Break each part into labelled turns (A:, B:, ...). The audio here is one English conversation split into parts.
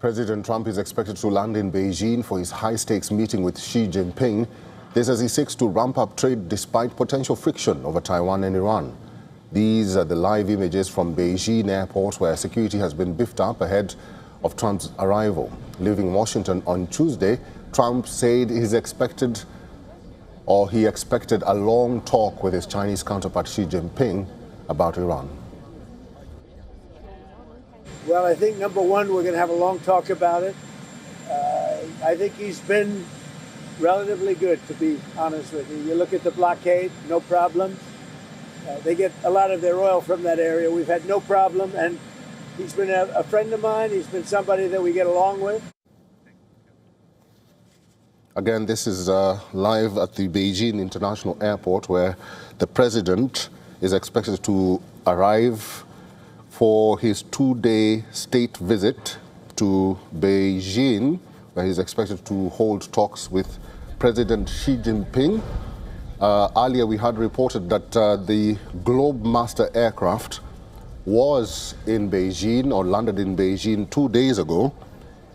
A: President Trump is expected to land in Beijing for his high-stakes meeting with Xi Jinping. This as he seeks to ramp up trade despite potential friction over Taiwan and Iran. These are the live images from Beijing airport, where security has been beefed up ahead of Trump's arrival. Leaving Washington on Tuesday, Trump said he expected a long talk with his Chinese counterpart Xi Jinping about Iran.
B: Well, I think, number one, we're going to have a long talk about it. I think he's been relatively good, to be honest with you. You look at the blockade, no problems. They get a lot of their oil from that area. We've had no problem, and he's been a friend of mine. He's been somebody that we get along with.
A: Again, this is live at the Beijing International Airport, where the president is expected to arrive for his two-day state visit to Beijing, where he's expected to hold talks with President Xi Jinping. Earlier, we had reported that the Globemaster aircraft was in Beijing, or landed in Beijing 2 days ago,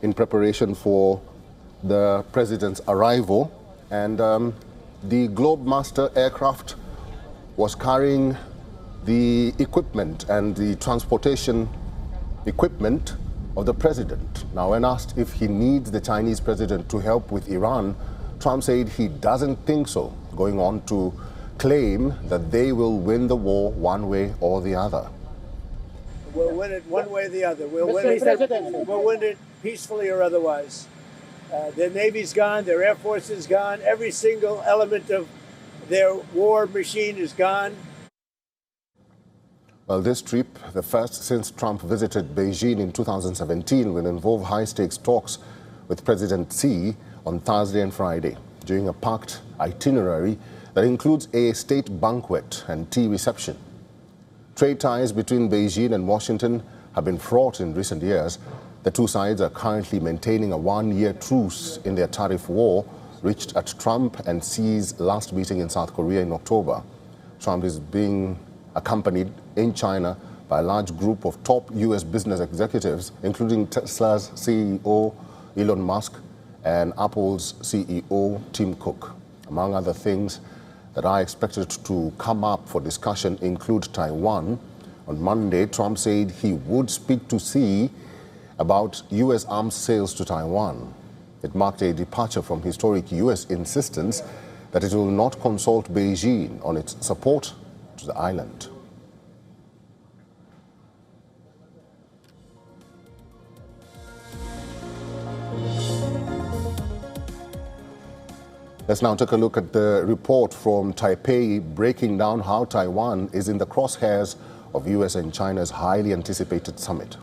A: in preparation for the president's arrival. And the Globemaster aircraft was carrying the equipment and the transportation equipment of the president. Now, when asked if he needs the Chinese president to help with Iran, Trump said he doesn't think so, going on to claim that they will win the war one way or the other.
B: We'll win it one way or the other. We'll win it peacefully or otherwise. Their Navy's gone, their Air Force is gone, every single element of their war machine is gone.
A: Well, this trip, the first since Trump visited Beijing in 2017, will involve high-stakes talks with President Xi on Thursday and Friday, during a packed itinerary that includes a state banquet and tea reception. Trade ties between Beijing and Washington have been fraught in recent years. The two sides are currently maintaining a one-year truce in their tariff war, reached at Trump and Xi's last meeting in South Korea in October. Trump is being accompanied in China by a large group of top U.S. business executives, including Tesla's CEO Elon Musk and Apple's CEO Tim Cook. Among other things that are expected to come up for discussion include Taiwan. On Monday, Trump said he would speak to Xi about U.S. arms sales to Taiwan. It marked a departure from historic U.S. insistence that it will not consult Beijing on its support to the island. Let's now take a look at the report from Taipei, breaking down how Taiwan is in the crosshairs of U.S. and China's highly anticipated summit.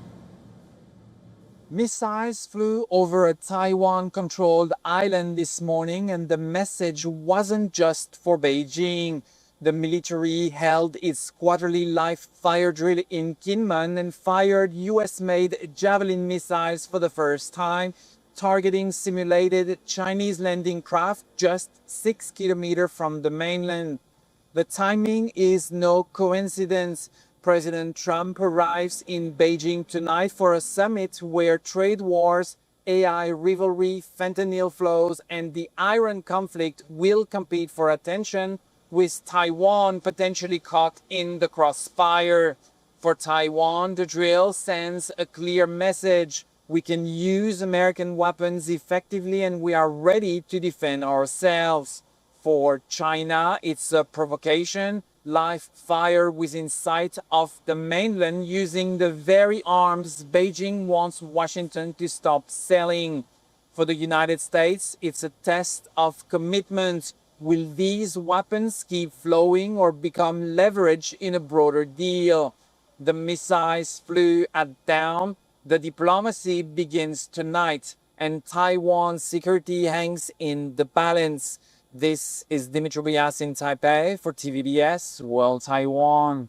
C: Missiles flew over a Taiwan-controlled island this morning, and the message wasn't just for Beijing. The military held its quarterly live fire drill in Kinmen and fired U.S.-made Javelin missiles for the first time, targeting simulated Chinese landing craft just 6 kilometers from the mainland. The timing is no coincidence. President Trump arrives in Beijing tonight for a summit where trade wars, AI rivalry, fentanyl flows, and the Iran conflict will compete for attention, with Taiwan potentially caught in the crossfire. For Taiwan, the drill sends a clear message. We can use American weapons effectively, and we are ready to defend ourselves. For China, it's a provocation. Live fire within sight of the mainland using the very arms Beijing wants Washington to stop selling. For the United States, it's a test of commitment. Will these weapons keep flowing or become leverage in a broader deal? The missiles flew at dawn. The diplomacy begins tonight, and Taiwan's security hangs in the balance. This is Dimitri Bias in Taipei for TVBS World Taiwan.